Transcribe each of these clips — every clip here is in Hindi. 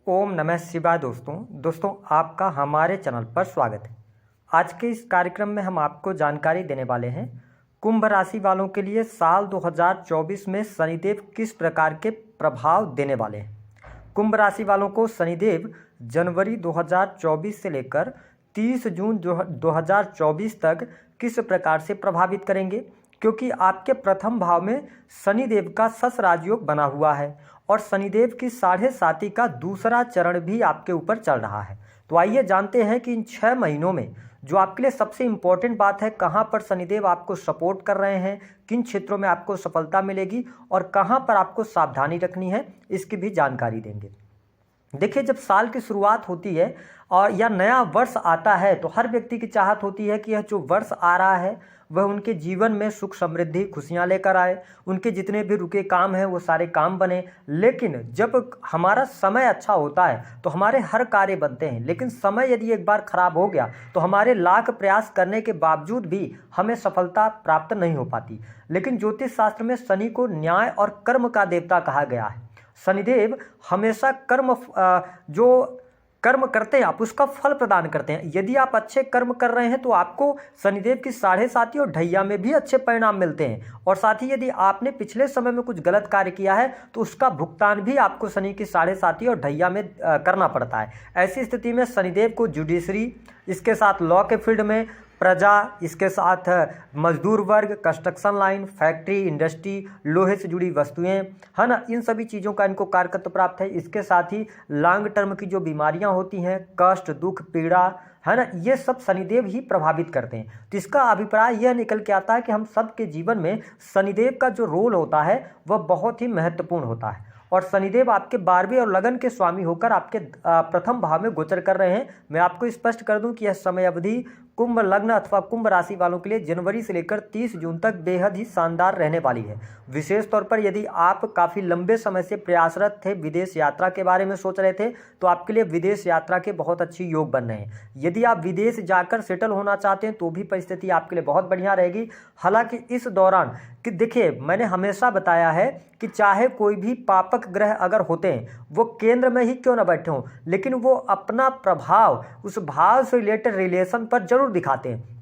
ओम नमः शिवाय। दोस्तों आपका हमारे चैनल पर स्वागत है। आज के इस कार्यक्रम में हम आपको जानकारी देने वाले हैं कुंभ राशि वालों के लिए साल 2024 में शनिदेव किस प्रकार के प्रभाव देने वाले हैं। कुंभ राशि वालों को शनिदेव जनवरी 2024 से लेकर 30 जून 2024 तक किस प्रकार से प्रभावित करेंगे, क्योंकि आपके प्रथम भाव में शनिदेव का शश राजयोग बना हुआ है और शनिदेव की 7.5 का दूसरा चरण भी आपके ऊपर चल रहा है। तो आइए जानते हैं कि इन 6 महीनों में जो आपके लिए सबसे इम्पोर्टेंट बात है, कहां पर शनिदेव आपको सपोर्ट कर रहे हैं, किन क्षेत्रों में आपको सफलता मिलेगी और कहां पर आपको सावधानी रखनी है, इसकी भी जानकारी देंगे। देखिए, जब साल की शुरुआत होती है और या नया वर्ष आता है तो हर व्यक्ति की चाहत होती है कि यह जो वर्ष आ रहा है वह उनके जीवन में सुख समृद्धि खुशियां लेकर आए, उनके जितने भी रुके काम हैं वो सारे काम बने। लेकिन जब हमारा समय अच्छा होता है तो हमारे हर कार्य बनते हैं, लेकिन समय यदि एक बार खराब हो गया तो हमारे लाख प्रयास करने के बावजूद भी हमें सफलता प्राप्त नहीं हो पाती। लेकिन ज्योतिष शास्त्र में शनि को न्याय और कर्म का देवता कहा गया है। शनिदेव हमेशा जो कर्म करते हैं आप उसका फल प्रदान करते हैं। यदि आप अच्छे कर्म कर रहे हैं तो आपको शनिदेव की 7.5 और ढैया में भी अच्छे परिणाम मिलते हैं, और साथ ही यदि आपने पिछले समय में कुछ गलत कार्य किया है तो उसका भुगतान भी आपको शनि की 7.5 और ढैया में करना पड़ता है। ऐसी स्थिति में शनिदेव को जुडिशरी, इसके साथ लॉ के फील्ड में प्रजा, इसके साथ मजदूर वर्ग, कंस्ट्रक्शन लाइन, फैक्ट्री, इंडस्ट्री, लोहे से जुड़ी वस्तुएं, है ना, इन सभी चीज़ों का इनको कारकत्व प्राप्त है। इसके साथ ही लॉन्ग टर्म की जो बीमारियां होती हैं, कष्ट, दुख, पीड़ा, है ना, ये सब शनिदेव ही प्रभावित करते हैं। तो इसका अभिप्राय यह निकल के आता है कि हम सबके जीवन में शनिदेव का जो रोल होता है वह बहुत ही महत्वपूर्ण होता है। और शनिदेव आपके 12वें और लगन के स्वामी होकर आपके प्रथम भाव में गोचर कर रहे हैं। मैं आपको स्पष्ट कर दूं कि यह समय अवधि कुंभ लग्न अथवा कुंभ राशि वालों के लिए जनवरी से लेकर 30 जून तक बेहद ही शानदार रहने वाली है। विशेष तौर पर यदि आप काफ़ी लंबे समय से प्रयासरत थे, विदेश यात्रा के बारे में सोच रहे थे, तो आपके लिए विदेश यात्रा के बहुत अच्छी योग बन रहे हैं। यदि आप विदेश जाकर सेटल होना चाहते हैं तो भी परिस्थिति आपके लिए बहुत बढ़िया रहेगी। हालांकि इस दौरान कि देखिए, मैंने हमेशा बताया है कि चाहे कोई भी पापक ग्रह अगर होते हैं वो केंद्र में ही क्यों ना बैठे हों, लेकिन वो अपना प्रभाव उस भाव से रिलेटेड रिलेशन पर जरूर दिखाते हैं।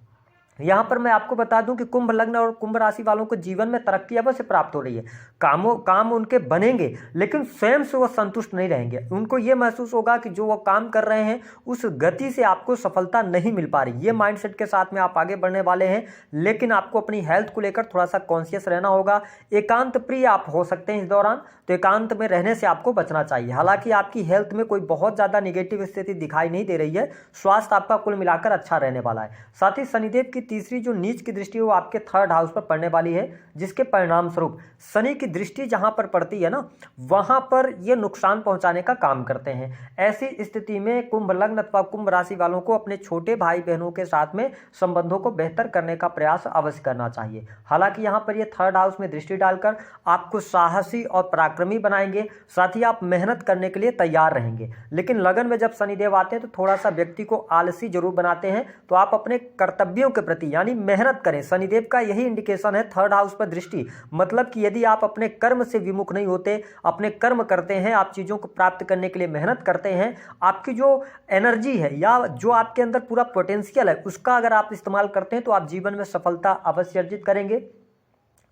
यहाँ पर मैं आपको बता दूं कि कुंभ लग्न और कुंभ राशि वालों को जीवन में तरक्की अवश्य प्राप्त हो रही है। काम उनके बनेंगे, लेकिन स्वयं से वो संतुष्ट नहीं रहेंगे। उनको ये महसूस होगा कि जो वो काम कर रहे हैं उस गति से आपको सफलता नहीं मिल पा रही। ये माइंडसेट के साथ में आप आगे बढ़ने वाले हैं, लेकिन आपको अपनी हेल्थ को लेकर थोड़ा सा कॉन्शियस रहना होगा। एकांत प्रिय आप हो सकते हैं इस दौरान, तो एकांत में रहने से आपको बचना चाहिए। हालांकि आपकी हेल्थ में कोई बहुत ज़्यादा निगेटिव स्थिति दिखाई नहीं दे रही है, स्वास्थ्य आपका कुल मिलाकर अच्छा रहने वाला है। साथ ही शनिदेव की तीसरी जो नीच की दृष्टि वो आपके 3rd हाउस पर पड़ने वाली है, जिसके परिणाम स्वरूप शनि की दृष्टि जहां पर पड़ती है ना, वहां पर ये नुकसान पहुंचाने का काम करते हैं। ऐसी स्थिति में कुंभ लग्न अथवा कुंभ राशि वालों को अपने छोटे भाई बहनों के साथ में संबंधों को बेहतर करने का प्रयास अवश्य करना चाहिए। हालांकि यहां पर ये 3rd हाउस में दृष्टि डालकर आपको साहसी और पराक्रमी बनाएंगे, साथ ही आप मेहनत करने के लिए तैयार रहेंगे। लेकिन लगन में जब शनिदेव आते हैं तो थोड़ा सा व्यक्ति को आलसी जरूर बनाते हैं, तो आप अपने कर्तव्यों के प्रति यानी मेहनत करें। शनिदेव का यही इंडिकेशन है 3rd हाउस पर दृष्टि, मतलब कि यदि आप अपने कर्म से विमुख नहीं होते, अपने कर्म करते हैं, आप चीज़ों को प्राप्त करने के लिए मेहनत करते हैं, आपकी जो एनर्जी है या जो आपके अंदर पूरा पोटेंशियल है उसका अगर आप इस्तेमाल करते हैं तो आप जीवन में सफलता अवश्य अर्जित करेंगे।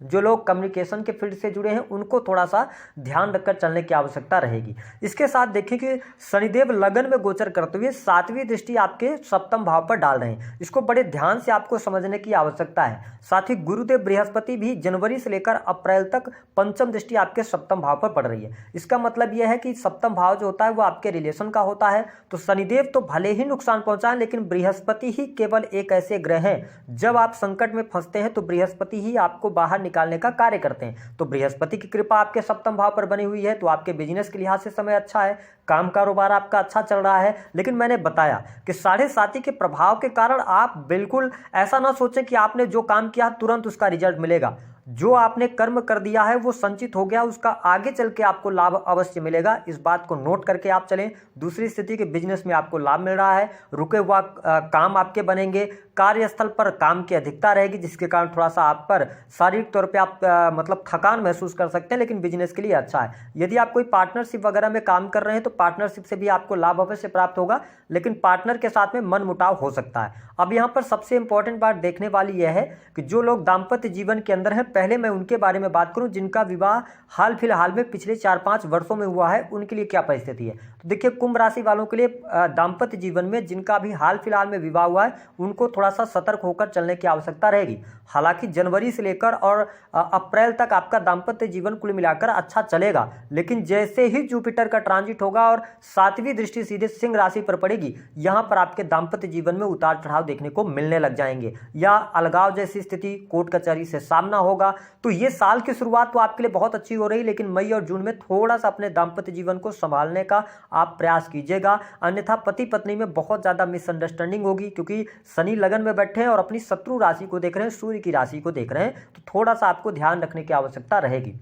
जो लोग कम्युनिकेशन के फील्ड से जुड़े हैं उनको थोड़ा सा ध्यान रखकर चलने की आवश्यकता रहेगी। इसके साथ देखें कि शनिदेव लगन में गोचर करते हुए 7वीं दृष्टि आपके सप्तम भाव पर डाल रहे हैं। इसको बड़े ध्यान से आपको समझने की आवश्यकता है। साथ ही गुरुदेव बृहस्पति भी जनवरी से लेकर अप्रैल तक पंचम दृष्टि आपके सप्तम भाव पर पड़ रही है। इसका मतलब यह है कि सप्तम भाव जो होता है वो आपके रिलेशन का होता है। तो शनिदेव तो भले ही नुकसान पहुंचाएं, लेकिन बृहस्पति ही केवल एक ऐसे ग्रह हैं जब आप संकट में फंसते हैं तो बृहस्पति ही आपको बाहर निकालने का कार्य करते हैं। तो बृहस्पति की कृपा आपके सप्तम भाव पर बनी हुई है, तो आपके बिजनेस के लिहाज से समय अच्छा है, काम कारोबार आपका अच्छा चल रहा है। लेकिन मैंने बताया कि 7.5 के प्रभाव के कारण आप बिल्कुल ऐसा ना सोचें कि आपने जो काम किया तुरंत उसका रिजल्ट मिलेगा। जो आपने कर्म कर दिया है वो संचित हो गया, उसका आगे चल के आपको लाभ अवश्य मिलेगा। इस बात को नोट करके आप चलें। दूसरी स्थिति के बिजनेस में आपको लाभ मिल रहा है, रुके हुआ काम आपके बनेंगे, कार्यस्थल पर काम की अधिकता रहेगी, जिसके कारण थोड़ा सा आप पर शारीरिक तौर पे आप मतलब थकान महसूस कर सकते हैं, लेकिन बिजनेस के लिए अच्छा है। यदि आप कोई पार्टनरशिप वगैरह में काम कर रहे हैं तो पार्टनरशिप से भी आपको लाभ अवश्य प्राप्त होगा, लेकिन पार्टनर के साथ में मनमुटाव हो सकता है। अब यहाँ पर सबसे इंपॉर्टेंट बात देखने वाली यह है कि जो लोग दाम्पत्य जीवन के अंदर हैं, पहले मैं उनके बारे में बात करूं जिनका विवाह हाल फिलहाल में पिछले 4-5 वर्षों में हुआ है, उनके लिए क्या परिस्थिति है। तो देखिए, कुंभ राशि वालों के लिए दाम्पत्य जीवन में जिनका भी हाल फिलहाल में विवाह हुआ है, उनको थोड़ा सा सतर्क होकर चलने की आवश्यकता रहेगी। हालांकि जनवरी से लेकर और अप्रैल तक आपका दाम्पत्य जीवन कुल मिलाकर अच्छा चलेगा, लेकिन जैसे ही जुपिटर का ट्रांजिट होगा और 7वीं दृष्टि सीधे सिंह राशि पर पड़ेगी, यहां पर आपके दाम्पत्य जीवन में उतार चढ़ाव देखने को मिलने लग जाएंगे, या अलगाव जैसी स्थिति, कोर्ट कचहरी से सामना होगा। तो ये साल की शुरुआत तो आपके लिए बहुत अच्छी हो रही, लेकिन मई और जून में थोड़ा सा अपने दाम्पत्य जीवन को संभालने का आप प्रयास कीजिएगा, अन्यथा पति पत्नी में बहुत ज्यादा मिसअंडरस्टैंडिंग होगी, क्योंकि शनि लगन में बैठे हैं और अपनी शत्रु राशि को देख रहे हैं, सूर्य की राशि को देख रहे हैं, तो थोड़ा सा आपको ध्यान रखने की आवश्यकता रहेगी।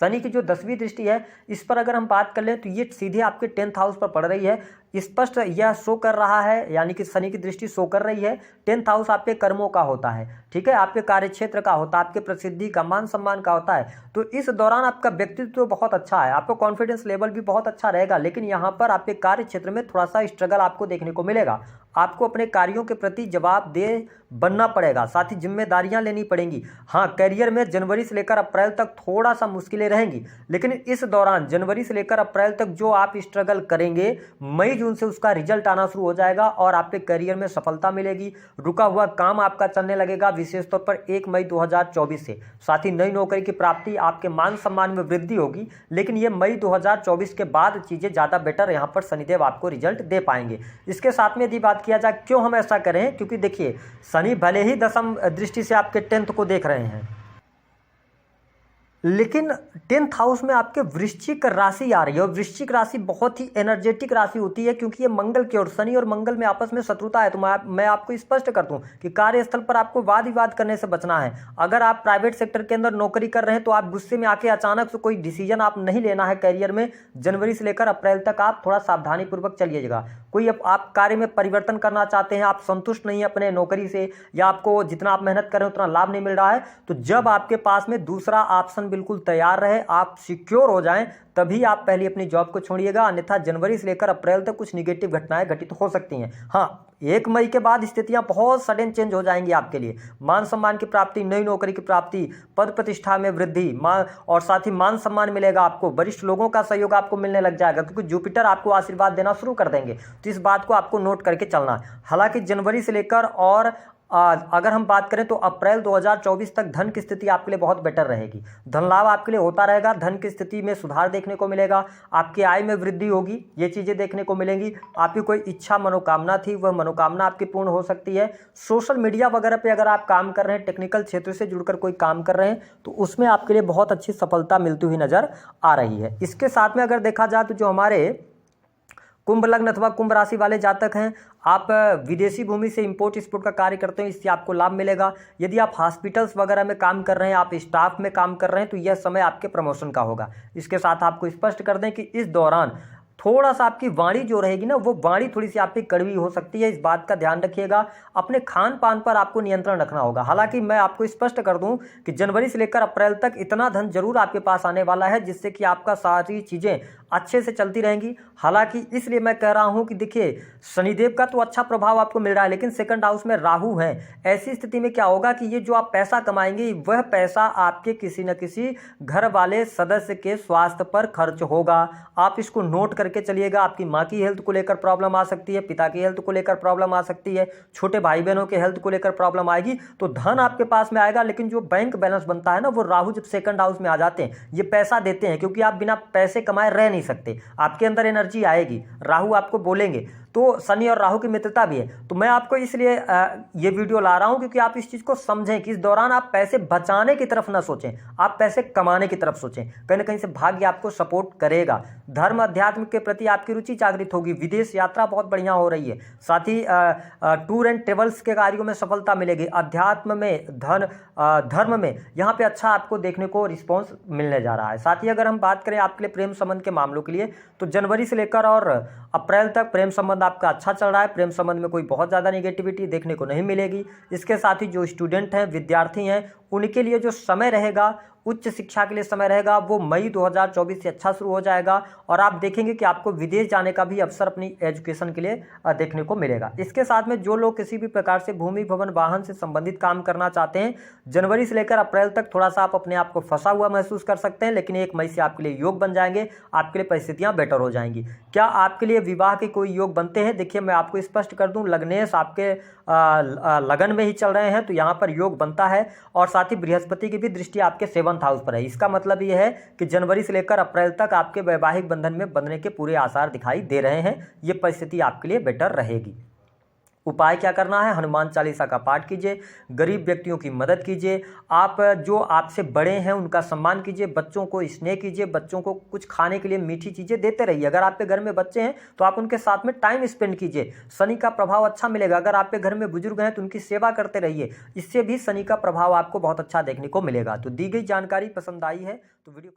शनि की जो 10वीं दृष्टि है, इस पर अगर हम बात कर लें तो ये सीधे आपके 10th हाउस पर पड़ रही है। स्पष्ट यह शो कर रहा है, यानी कि शनि की दृष्टि शो कर रही है 10th हाउस आपके कर्मों का होता है, ठीक है, आपके कार्यक्षेत्र का होता है, आपके प्रसिद्धि का, मान सम्मान का होता है। तो इस दौरान आपका व्यक्तित्व तो बहुत अच्छा है, आपका कॉन्फिडेंस लेवल भी बहुत अच्छा रहेगा, लेकिन यहाँ पर आपके कार्य क्षेत्र में थोड़ा सा स्ट्रगल आपको देखने को मिलेगा। आपको अपने कार्यों के प्रति जवाबदेह बनना पड़ेगा, साथ ही जिम्मेदारियां लेनी पड़ेंगी। हाँ, करियर में जनवरी से लेकर अप्रैल तक थोड़ा सा मुश्किलें रहेंगी, लेकिन इस दौरान जनवरी से लेकर अप्रैल तक जो आप स्ट्रगल करेंगे, मई जून से उसका रिजल्ट आना शुरू हो जाएगा और आपके करियर में सफलता मिलेगी। रुका हुआ काम आपका चलने लगेगा, विशेष तौर पर 1 मई 2024 से। साथ ही नई नौकरी की प्राप्ति, आपके मान सम्मान में वृद्धि होगी, लेकिन ये मई 2024 के बाद चीजें ज्यादा बेटर यहाँ पर शनिदेव आपको रिजल्ट दे पाएंगे। इसके साथ में यदि बात किया जाए क्यों हम ऐसा करें, क्योंकि देखिए, शनि भले ही 10वीं दृष्टि से आपके 10th को देख रहे हैं, लेकिन 10th हाउस में आपके वृश्चिक राशि आ रही है, और वृश्चिक राशि बहुत ही एनर्जेटिक राशि होती है, क्योंकि ये मंगल की ओर, शनि और मंगल में आपस में शत्रुता है। तो मैं आपको स्पष्ट कर दूं कि कार्यस्थल पर आपको वाद विवाद करने से बचना है। अगर आप प्राइवेट सेक्टर के अंदर नौकरी कर रहे हैं तो आप गुस्से में आके अचानक से कोई डिसीजन आप नहीं लेना है करियर में। जनवरी से लेकर अप्रैल तक आप थोड़ा सावधानी पूर्वक चलिएगा। कोई आप कार्य में परिवर्तन करना चाहते हैं, आप संतुष्ट नहीं है अपने नौकरी से, या आपको जितना आप मेहनत कर रहे हैं उतना लाभ नहीं मिल रहा है, तो जब आपके पास में दूसरा ऑप्शन बिल्कुल तैयार रहे, आप सिक्योर हो जाएं, तभी आप पहले अपनी जॉब को छोड़िएगा, अन्यथा जनवरी से लेकर अप्रैल तक कुछ निगेटिव घटनाएं घटित हो सकती हैं। हाँ, 1 मई के बाद स्थितियां बहुत सडन चेंज हो जाएंगी आपके लिए। मान सम्मान की प्राप्ति, नई नौकरी की प्राप्ति, पद प्रतिष्ठा में वृद्धि, और साथ ही मान सम्मान मिलेगा आपको, वरिष्ठ लोगों का सहयोग आपको मिलने लग जाएगा, क्योंकि जुपिटर आपको आशीर्वाद देना शुरू कर देंगे। तो इस बात को आपको नोट करके चलना है। हालांकि जनवरी से लेकर और अगर हम बात करें तो अप्रैल 2024 तक धन की स्थिति आपके लिए बहुत बेटर रहेगी। धन लाभ आपके लिए होता रहेगा, धन की स्थिति में सुधार देखने को मिलेगा, आपकी आय में वृद्धि होगी, ये चीजें देखने को मिलेंगी। आपकी कोई इच्छा मनोकामना थी, वह मनोकामना आपकी पूर्ण हो सकती है। सोशल मीडिया वगैरह पे अगर आप काम कर रहे हैं, टेक्निकल क्षेत्र से जुड़कर कोई काम कर रहे हैं, तो उसमें आपके लिए बहुत अच्छी सफलता मिलती हुई नजर आ रही है। इसके साथ में अगर देखा जाए तो जो हमारे कुंभ लग्न अथवा कुंभ राशि वाले जातक हैं, आप विदेशी भूमि से इंपोर्ट एक्सपोर्ट का कार्य करते हैं, इससे आपको लाभ मिलेगा। यदि आप हॉस्पिटल्स वगैरह में काम कर रहे हैं, आप स्टाफ में काम कर रहे हैं, तो यह समय आपके प्रमोशन का होगा। इसके साथ आपको स्पष्ट कर दें कि इस दौरान थोड़ा सा आपकी वाणी जो रहेगी ना, वो वाणी थोड़ी सी आपकी कड़वी हो सकती है, इस बात का ध्यान रखिएगा। अपने खान पान पर आपको नियंत्रण रखना होगा। हालांकि मैं आपको स्पष्ट कर दूं कि जनवरी से लेकर अप्रैल तक इतना धन जरूर आपके पास आने वाला है, जिससे कि आपका सारी चीजें अच्छे से चलती रहेंगी। हालांकि इसलिए मैं कह रहा हूं कि देखिए, शनिदेव का तो अच्छा प्रभाव आपको मिल रहा है, लेकिन सेकंड हाउस में राहु है। ऐसी स्थिति में क्या होगा कि ये जो आप पैसा कमाएंगे, वह पैसा आपके किसी न किसी घर वाले सदस्य के स्वास्थ्य पर खर्च होगा। आप इसको नोट करके चलिएगा। आपकी माँ की हेल्थ को लेकर प्रॉब्लम आ सकती है, पिता की हेल्थ को लेकर प्रॉब्लम आ सकती है, छोटे भाई बहनों के हेल्थ को लेकर प्रॉब्लम आएगी। तो धन आपके पास में आएगा, लेकिन जो बैंक बैलेंस बनता है ना, वो राहु जब सेकंड हाउस में आ जाते हैं, ये पैसा देते हैं, क्योंकि आप बिना पैसे कमाए रह नहीं सकते। आपके अंदर एनर्जी आएगी, राहु आपको बोलेंगे। तो शनि और राहु की मित्रता भी है। तो मैं आपको इसलिए ये वीडियो ला रहा हूं क्योंकि आप इस चीज को समझें कि इस दौरान आप पैसे बचाने की तरफ ना सोचें, आप पैसे कमाने की तरफ सोचें। कहीं ना कहीं से भाग्य आपको सपोर्ट करेगा, धर्म अध्यात्म के प्रति आपकी रुचि जागृत होगी, विदेश यात्रा बहुत बढ़िया हो रही है, साथ ही टूर एंड ट्रेवल्स के कार्यों में सफलता मिलेगी, अध्यात्म में धर्म में यहाँ पे अच्छा आपको देखने को रिस्पॉन्स मिलने जा रहा है। साथ ही अगर हम बात करें आपके लिए प्रेम संबंध के मामलों के लिए, तो जनवरी से लेकर और अप्रैल तक प्रेम संबंध आपका अच्छा चल रहा है। प्रेम संबंध में कोई बहुत ज़्यादा निगेटिविटी देखने को नहीं मिलेगी। इसके साथ ही जो स्टूडेंट हैं, विद्यार्थी हैं, उनके लिए जो समय रहेगा, उच्च शिक्षा के लिए समय रहेगा, वो मई 2024 से अच्छा शुरू हो जाएगा और आप देखेंगे कि आपको विदेश जाने का भी अवसर अपनी एजुकेशन के लिए देखने को मिलेगा। इसके साथ में जो लोग किसी भी प्रकार से भूमि भवन वाहन से संबंधित काम करना चाहते हैं, जनवरी से लेकर अप्रैल तक थोड़ा सा आप अपने आप को फंसा हुआ महसूस कर सकते हैं, लेकिन 1 मई से आपके लिए योग बन जाएंगे, आपके लिए परिस्थितियां बेटर हो जाएंगी। क्या आपके लिए विवाह के कोई योग बनते हैं? देखिए मैं आपको स्पष्ट कर दूं, लग्नेश आपके लगन में ही चल रहे हैं, तो यहाँ पर योग बनता है और साथ ही बृहस्पति की भी दृष्टि आपके 7th हाउस पर है। इसका मतलब यह है कि जनवरी से लेकर अप्रैल तक आपके वैवाहिक बंधन में बंधने के पूरे आसार दिखाई दे रहे हैं। ये परिस्थिति आपके लिए बेटर रहेगी। उपाय क्या करना है? हनुमान चालीसा का पाठ कीजिए, गरीब व्यक्तियों की मदद कीजिए, आप जो आपसे बड़े हैं उनका सम्मान कीजिए, बच्चों को स्नेह कीजिए, बच्चों को कुछ खाने के लिए मीठी चीज़ें देते रहिए। अगर आपके घर में बच्चे हैं तो आप उनके साथ में टाइम स्पेंड कीजिए, शनि का प्रभाव अच्छा मिलेगा। अगर आपके घर में बुजुर्ग हैं तो उनकी सेवा करते रहिए, इससे भी शनि का प्रभाव आपको बहुत अच्छा देखने को मिलेगा। तो दी गई जानकारी पसंद आई है तो वीडियो